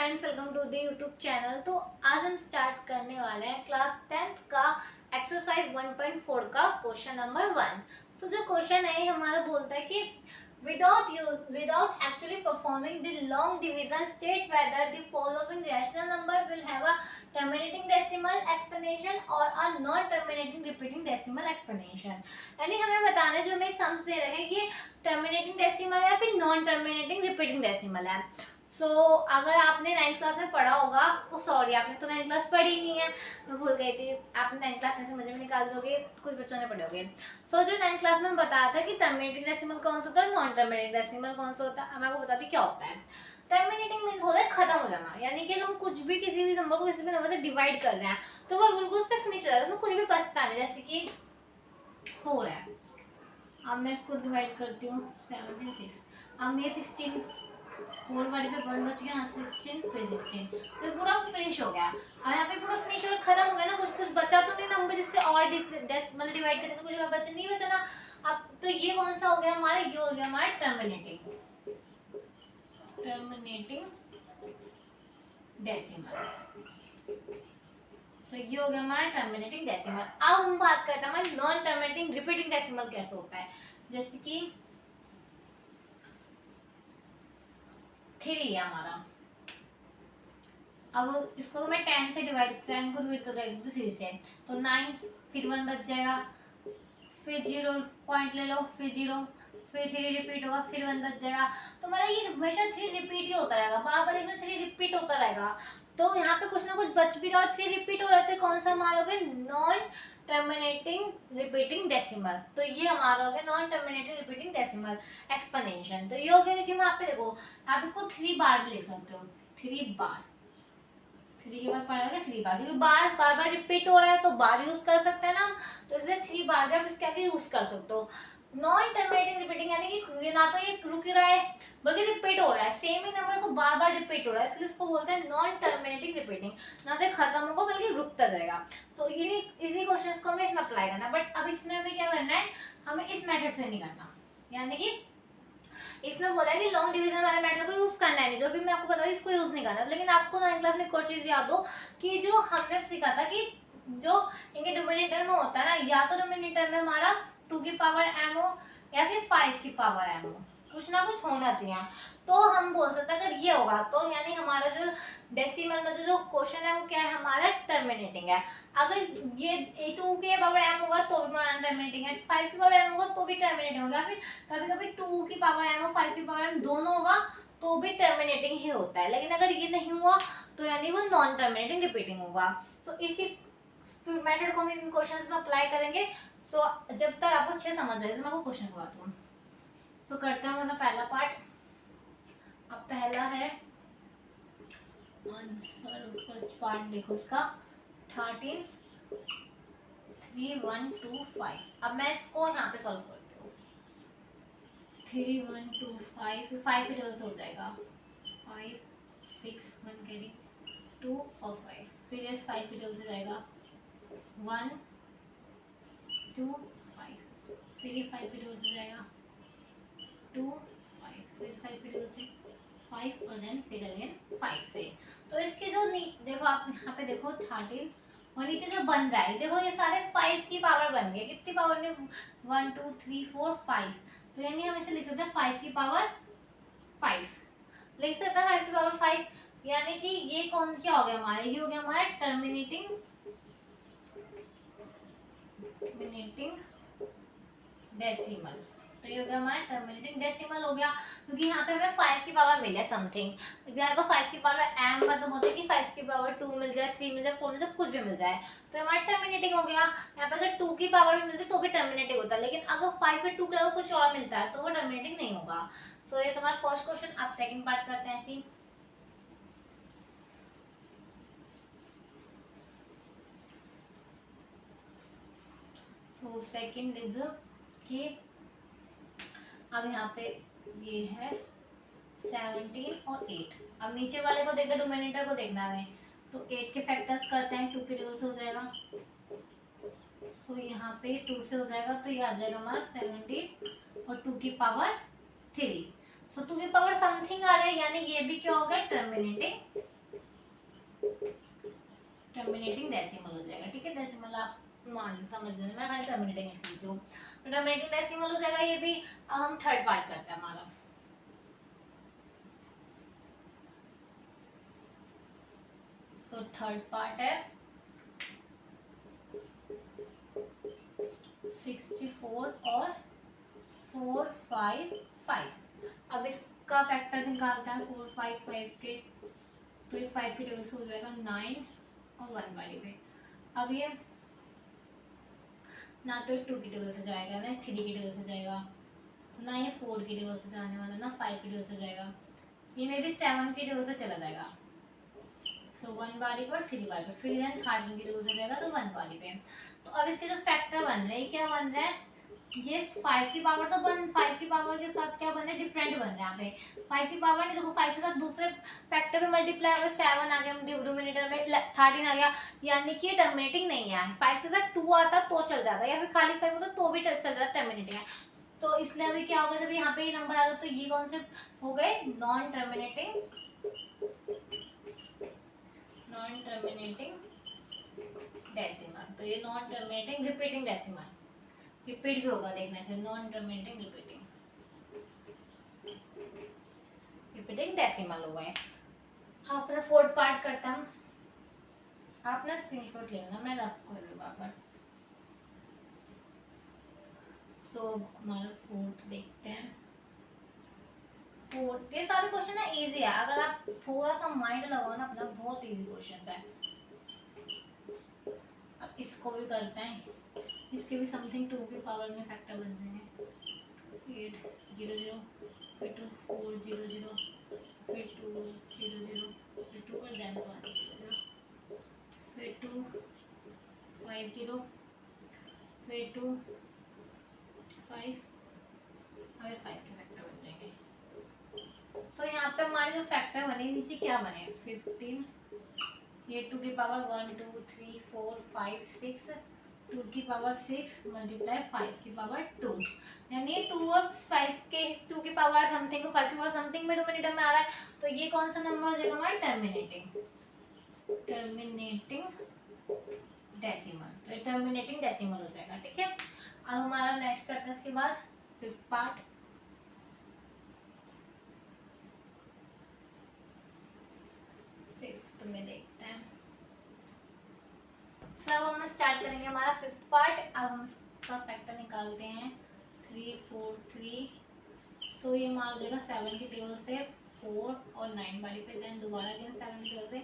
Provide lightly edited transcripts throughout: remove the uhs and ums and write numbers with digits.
Friends, welcome to the YouTube channel. तो आज हम स्टार्ट करने वाले हैं क्लास 10th का एक्सरसाइज 1.4 का क्वेश्चन नंबर 1। तो जो क्वेश्चन है हमारा बोलता है कि without actually performing the long division, state whether the following rational number will have a terminating decimal exponential or a non terminating repeating decimal exponential। यानी हमें बताना है, जो हमें सम्स दे रहे हैं कि टर्मिनेटिंग डेसिमल है या फिर नॉन टर्मिनेटिंग रिपीटिंग डेसिमल है। अगर आपने 9th क्लास में पढ़ा होगा, सॉरी आपने तो 9th क्लास पढ़ी ही नहीं है, मैं भूल गई थी। आपने 9th क्लास में से मुझे भी निकाल दोगे, कुछ बच्चों ने पढ़े होंगे। जो 9th क्लास में बताया था कि टर्मिनेटिंग डेसिमल कौन सा होता है, नॉन टर्मिनेटिंग डेसिमल कौन सा होता है। मैं आपको बताती क्या होता है। टर्मिनेटिंग मीन्स होता है खत्म हो जाना, यानी कि हम कुछ भी किसी भी नंबर को किसी भी नंबर से डिवाइड कर रहे हैं तो वो बिल्कुल उस पर फिनिश हो जाता है, उसमें कुछ भी बचता नहीं। जैसे कि 4 है, अब मैं इसको डिवाइड करती हूँ 17 6, अब ये 16 4 वाले पे 1 बच गया, 16 फिर 16, तो पूरा फिनिश हो गया। अब यहाँ पे पूरा फिनिश हो गया, खत्म हो गया ना, कुछ बचा तो नहीं नंबर जिससे और डेसिमल डिवाइड करने को कुछ बचा नहीं बचा ना। अब तो ये कौन सा हो गया हमारा, ये हो गया हमारा टर्मिनेटिंग डेसिमल। ये हो गया हमारा टर्मिनेटिंग डेसिमल। अब हम बात करते हैं हमारा नॉन टर्मिनेटिंग रिपीटिंग डेसिमल कैसे होता है। जैसे कि 3 है हमारा, अब इसको मैं 10 से डिवाइड 10 को डिवाइड कर देती 3 से, तो 9, फिर 1 बच जाएगा, फिर 0 पॉइंट ले लो, फिर 0, फिर 3 रिपीट होगा, फिर 1 बच जाएगा। तो मतलब ये हमेशा 3 रिपीट ही होता रहेगा, बार बार इसमें 3 रिपीट होता रहेगा। तो यहाँ पे कुछ ना कुछ बच भी रहा और 3 रिपीट हो रहे थे, कौन सा हमारा हो गया नॉन टर्मिनेटिंग रिपीटिंग डेसिमल। तो ये हमारा हो गया non terminating repeating decimal exponential. तो ये हो गया कि मैं आप पे देखो, आप इसको 3 बार भी ले सकते हो, 3 बार, 3 के बाद पढ़ेगा 3 बार, क्योंकि बार बार रिपीट हो रहा है तो बार यूज कर सकते हैं ना, तो इसलिए 3 बार भी आप इसके आगे यूज कर सकते हो। नॉन टर्मिनेटिंग रिपीटिंग यानी कि ये ना तो ये रुक रहा है बल्कि रिपीट हो रहा है, सेम ही नंबर को बार बार रिपीट हो रहा है, इसलिए इसको बोलते हैं नॉन टर्मिनेटिंग रिपीटिंग। ना तो खत्म होगा बल्कि रुकता जाएगा। तो ये इसी क्वेश्चंस को हमें इसमें अप्लाई करना, बट अब इसमें हमें क्या करना है, हमें इस मेथड से नहीं करना। यानी कि इसमें बोला है कि लॉन्ग डिवीजन वाले मेथड को यूज करना है, नहीं जो भी मैं आपको बता रही हूँ इसको यूज नहीं करना। लेकिन आपको 9th क्लास में एक और चीज याद हो कि जो हमने सीखा था कि जो इनके डिनोमिनेटर में होता है ना, या तो डिनोमिनेटर में हमारा 2 की पावर m हो या फिर 5 की पावर m हो, कुछ ना कुछ होना चाहिए। तो हम बोल सकते हैं अगर ये होगा तो यानी हमारा जो डेसिमल में जो क्वेश्चन है वो क्या है, हमारा टर्मिनेटिंग है। अगर ये 2 के पावर m होगा तो भी हमारा टर्मिनेटिंग है, 5 की पावर m होगा तो भी टर्मिनेटिंग होगा, फिर कभी कभी 2 की पावर m और 5 की पावर m दोनों होगा तो भी टर्मिनेटिंग ही होता है। लेकिन अगर ये नहीं हुआ तो यानी वो नॉन टर्मिनेटिंग रिपीटिंग होगा। तो इसी मेथड को हम इन क्वेश्चंस में अप्लाई करेंगे। जब तक आपको अच्छे समझ आए मैं आपको क्वेश्चन करवाता हूँ। तो करते हैं अपना पहला पार्ट। अब पहला है आंसर, फर्स्ट पार्ट देखो इसका 13 3 1 2 5। अब मैं इसको यहाँ पे सॉल्व करती हूँ। 3 1 2 5, 5 की से हो जाएगा 5 6 1 कैरी 2 और 5, फिर इस 5 की से जाएगा 1 2 5, फिर ये 5 की से जाएगा 2 5, फिर 5 की से 5 और देन फिर अगेन 5 से। तो इसके जो देखो आप यहाँ पे देखो 13 और नीचे जो बन जाएगी, देखो ये सारे 5 की पावर बन गए। कितनी पावर ने 1 2 3 4 5, तो यानी हम इसे लिख सकते हैं 5 की पावर 5, लिख सकते हैं 5 की पावर 5। यानी कि ये कौन क्या हो गया हमारा, ये हो गया हमारा टर्मिनेटिंग डेसिमल। तो ये हो गया हमारा टर्मिनेटिंग डेसिमल हो गया, क्योंकि यहाँ पे हमें 5 की पावर मिले समथिंग। या तो 5 की पावर m मतलब होता है कि 5 की पावर 2 मिल जाए, 3 मिल जाए, 4 मिल जाए, कुछ भी मिल जाए, तो हमारा टर्मिनेटिंग हो गया। यहाँ पे अगर 2 की पावर भी मिलती तो भी टर्मिनेटिंग होता है, लेकिन अगर 5 पे 2 के अलावा कुछ और मिलता है तो वो टर्मिनेटिंग नहीं होगा। सो ये तुम्हारा फर्स्ट क्वेश्चन। आप सेकेंड पार्ट करते हैं ऐसी। सो सेकेंड इज कि अब यहाँ पे ये है 17 और 8। अब नीचे वाले को देखते, डिनोमिनेटर को देखना है हमें, तो 8 के फैक्टर्स करते हैं, 2 के डिनोमिनेटर से हो जाएगा। यहाँ पे 2 से हो जाएगा तो ये आ जाएगा हमारा 17 और 2 की पावर 3। 2 की पावर समथिंग आ रहा है, यानी ये भी क्या होगा टर्मिनेटिंग टर्मिनेटिंग डेसिमल हो जाएगा। ठीक है, डेसिमल आप मान समझ लेना, मैं खाली टर्मिनेटिंग लिख देती हूँ। तो टर्मिनेटिंग डेसिमल हो जाएगा ये भी। अब हम थर्ड पार्ट करते हैं हमारा। तो थर्ड पार्ट है 64 और 455। अब इसका फैक्टर निकालता है 455 के, तो ये 5 की टेबल से हो जाएगा 9 और 1 वाली में। अब ये ना तो 2 की टेबल से जाएगा, ना 3 की टेबल से जाएगा, ना ये 4 की टेबल से जाने वाला, ना 5 की टेबल से जाएगा, ये मे भी 7 की टेबल से चला जाएगा। सो 1 बारी पर 3 बारी पे, फिर देन 13 की टेबल से जाएगा तो 1 बारी पे। तो अब इसके जो फैक्टर बन रहे हैं, क्या बन रहा है, ये 5 की पावर तो 5 की पावर के साथ क्या बन रहा है, डिफरेंट बन रहा है यहाँ पे। 5 की पावर नहीं, देखो 5 के साथ दूसरे फैक्टर में मल्टीप्लाई होगा, 7 आ गया डिनोमिनेटर में, 13 आ गया, यानी कि टर्मिनेटिंग नहीं है। 5 के साथ 2 आता तो चल जाता, या फिर खाली 5 होता तो भी चल जाता, टर्मिनेटिंग है। तो इसलिए अभी क्या होगा, जब यहाँ पे ये नंबर आ गया तो ये कौन से हो गए, नॉन टर्मिनेटिंग डेसिमल। तो ये non terminating repeating decimal, repeat भी होगा देखने से, नॉन टर्मिनेटिंग रिपीटिंग डेसिमल हो गए। हाँ, अपना फोर्थ पार्ट करता हूँ, आप ना स्क्रीनशॉट ले लेना, मैं रफ कर लूँ बार। सो हमारा फोर्थ देखते हैं। फोर्थ, ये सारे क्वेश्चन ना इजी है, अगर आप थोड़ा सा माइंड लगाओ ना अपना, बहुत इजी क्वेश्चन है। अब इसको भी करते हैं, इसके भी समथिंग 2 की पावर में फैक्टर बन जाएंगे। 8 0 0, फिर 2 4 0 0, फिर 2 0 0, फिर 2 पर देन 1 0 0, फिर 2 5 0, फिर 2 5, हमें 5 के फैक्टर बन जाएंगे। सो यहाँ पे हमारे जो फैक्टर बने, नीचे क्या बने, 15, ये 2 की पावर 1 2 3 4 5 6, 2 की पावर 6 मल्टीप्लाई 5 की पावर 2, यानी 2 और 5 के 2 की पावर समथिंग और 5 की पावर समथिंग में डिनोमिनेटर में आ रहा है, तो ये कौन सा नंबर हो जाएगा हमारा, टर्मिनेटिंग डेसिमल। तो ये टर्मिनेटिंग डेसिमल हो जाएगा। ठीक है, अब हमारा नेक्स्ट करते हैं इसके बाद फिफ्थ पार्ट। फिफ्थ में देखते हैं, सब हम स्टार्ट करेंगे हमारा फिफ्थ पार्ट। अब हम इसका फैक्टर निकालते हैं 3 4 3। सो ये हमारा हो जाएगा 7 की टेबल से 4 और 9 वाली पे, देन दोबारा अगेन 7 की टेबल से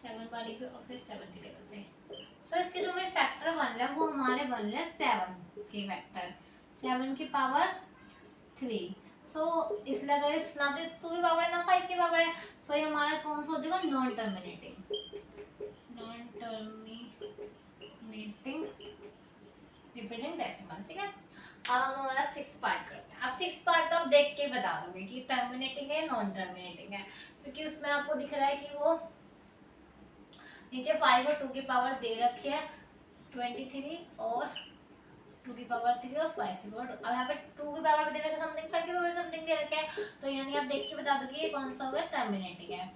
7 वाली पे, और फिर 7 की टेबल से। सो इसके जो मेरे फैक्टर बन रहे हैं वो हमारे बन रहे हैं 7 के फैक्टर, 7 की पावर 3। सो इसलिए अगर इस ना तो 2 की पावर है ना 5 की पावर है, सो ये हमारा कौन सा हो जाएगा, नॉन टर्मिनेटिंग रिपीटिंग डेसिमल। ठीक है, अब हम हमारा 6th पार्ट करते हैं। अब 6th पार्ट तो आप देख के बता दोगे कि टर्मिनेटिंग है नॉन टर्मिनेटिंग है, क्योंकि उसमें आपको दिख रहा है कि वो नीचे 5 और 2 की पावर दे रखी है, 23 और 2 की पावर 3 और 5 की पावर 2। अब यहाँ पे 2 की पावर दे रखा समथिंग, 5 की पावर समथिंग दे रखे है, तो यानी आप देख के बता दो कि ये कौन सा होगा, टर्मिनेटिंग है,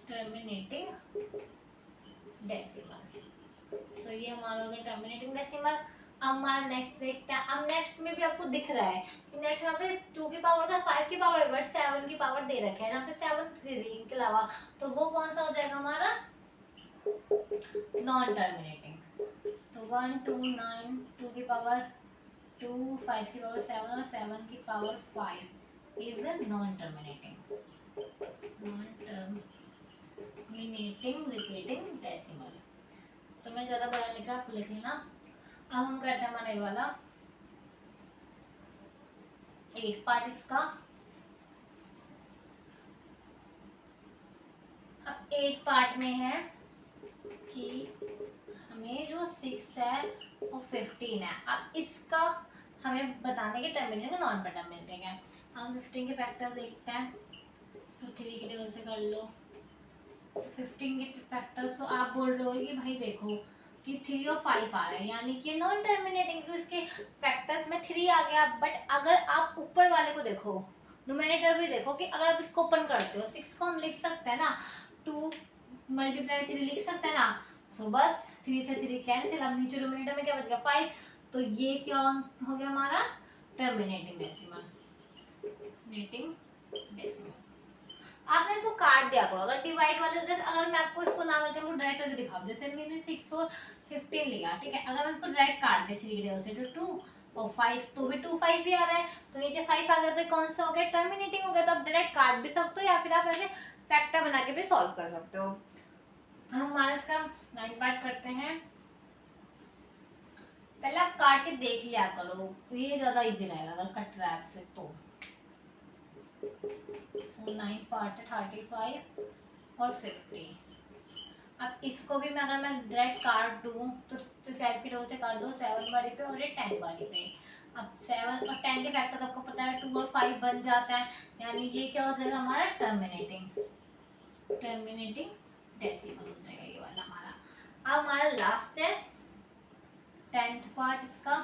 टर्मिनेटिंग डेसिमल। सो ये हमारा हो गया टर्मिनेटिंग डेसिमल। अब हमारा नेक्स्ट देखते हैं। अब नेक्स्ट में भी आपको दिख रहा है कि नेक्स्ट यहाँ पे 2 की पावर था, 5 की पावर है, बट 7 की पावर दे रखे है, यहाँ पे 7 दे दी इनके अलावा, तो वो कौन सा हो जाएगा हमारा, नॉन टर्मिनेटिंग। तो 1 2 9, 2 की पावर 2, 5 की पावर 7 और 7 की power 5 is non terminating repeating decimal. तो मैं ज़्यादा बड़ा लिखा, आप लिख लेना। अब हम करते हैं हमारा ये वाला 8 पार्ट इसका। अब 8 पार्ट में है कि हमें जो 6 है और 15 है, अब इसका हमें बताने के टर्मिनेटिंग और नॉन टर्मिनेटिंग है। हम 15 के फैक्टर्स देखते हैं, तो 3 की टेबल से कर लो। तो 15 के फैक्टर्स तो आप बोल रहे हो कि भाई देखो कि 3 और 5 आ रहे हैं, यानी कि नॉन टर्मिनेटिंग, क्योंकि उसके फैक्टर्स में 3 आ गया। बट अगर आप ऊपर वाले को देखो, न्यूमरेटर भी देखो, कि अगर आप इसको ओपन करते हो, 6 को हम लिख सकते हैं ना, 2 × 3 लिख सकते हैं ना, तो बस 3 से 3 कैंसिल, अब नीचे डिनोमिनेटर में क्या बच गया 5, तो ये क्या हो गया हमारा टर्मिनेटिंग डेसिमल, नेटिंग डेसिमल। आपने इसको काट दिया करो, अगर डिवाइड वाले जैसे अगर मैं आपको इसको ना करके डायरेक्ट करके दिखाऊं, जैसे मैंने 6 और 15 लिया, ठीक है, अगर मैं इसको डायरेक्ट काट दे 3 की से तो 2 और 5, तो भी 2 5 भी आ रहा है, तो नीचे 5 आ गया, तो कौन सा हो गया टर्मिनेटिंग हो गया। तो आप डायरेक्ट काट भी सकते हो या फिर आप ऐसे फैक्टर बना के भी सॉल्व कर सकते हो। हम हमारा इसका 9 पार्ट करते हैं। पहले आप काट के देख लिया करो, ये ज्यादा इजी रहेगा अगर कट रहा है आपसे तो। 9 पार्ट है 35 और 50। अब इसको भी मैं अगर मैं डायरेक्ट काट दूँ तो 5 की 2 से काट दो 7 वाली पे और ये 10 वाली पे। अब 7 और 10 के फैक्टर तो आपको पता है 2 और 5 बन जाता है, यानी ये क्या हो जाएगा हमारा टर्मिनेटिंग डेसिमल हो जाएगा ये वाला हमारा। अब हमारा लास्ट है 10th पार्ट इसका।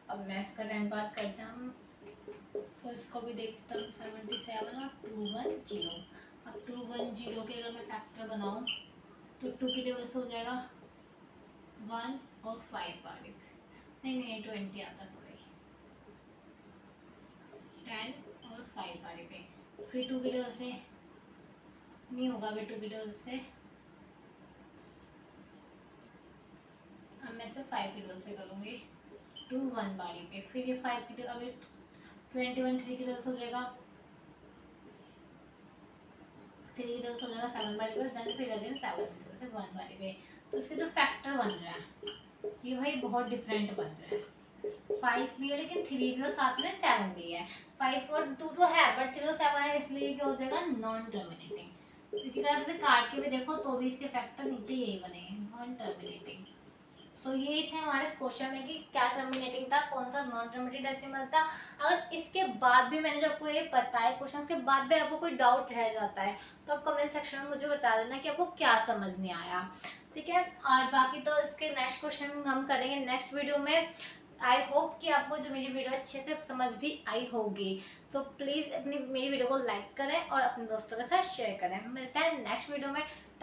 अब मैं इसका 10 पार्ट करते हैं हम, तो इसको भी देखता हूँ 77 और 210। अब 210 के अगर मैं फैक्टर बनाऊँ तो 2 की टेबल से हो जाएगा 1 और 5 बारी, नहीं 20 आता, सॉरी 10 और 5 बारी पे, फिर 2 की टेबल से नहीं होगा, फिर 2 की टेबल से अब मैं से 5 की टेबल से करूँगी 2 1 बारी पे, फिर ये 5 की टेबल अभी 21 3 की टेबल से हो जाएगा 3 की टेबल से हो जाएगा 7 बारी पे, देन फिर अगेन 7 की टेबल से 1 बारी पे। तो इसके जो फैक्टर बन रहा है ये भाई बहुत डिफरेंट बन रहा है। 5 भी है लेकिन 3 भी और साथ में 7 भी है। 5 और 2 तो है बट 3 और 7 है, इसलिए क्या हो जाएगा नॉन टर्मिनेटिंग, क्योंकि अगर आप इसे काट के भी देखो तो भी इसके फैक्टर नीचे यही बनेंगे नॉन टर्मिनेटिंग। सो ये थे हमारे क्वेश्चन में कि क्या टर्मिनेटिंग था, कौन सा नॉन टर्मिनेटिंग डेसिमल था। अगर इसके बाद भी मैंने जो आपको ये बताया क्वेश्चन के बाद भी आपको कोई डाउट रह जाता है तो आप कमेंट सेक्शन में मुझे बता देना कि आपको क्या समझ नहीं आया, ठीक है। और बाकी तो इसके नेक्स्ट क्वेश्चन हम करेंगे नेक्स्ट वीडियो में। आई होप कि आपको जो मेरी वीडियो अच्छे से समझ भी आई होगी। सो प्लीज़ अपनी मेरी वीडियो को लाइक करें और अपने दोस्तों के साथ शेयर करें। मिलते हैं नेक्स्ट वीडियो में।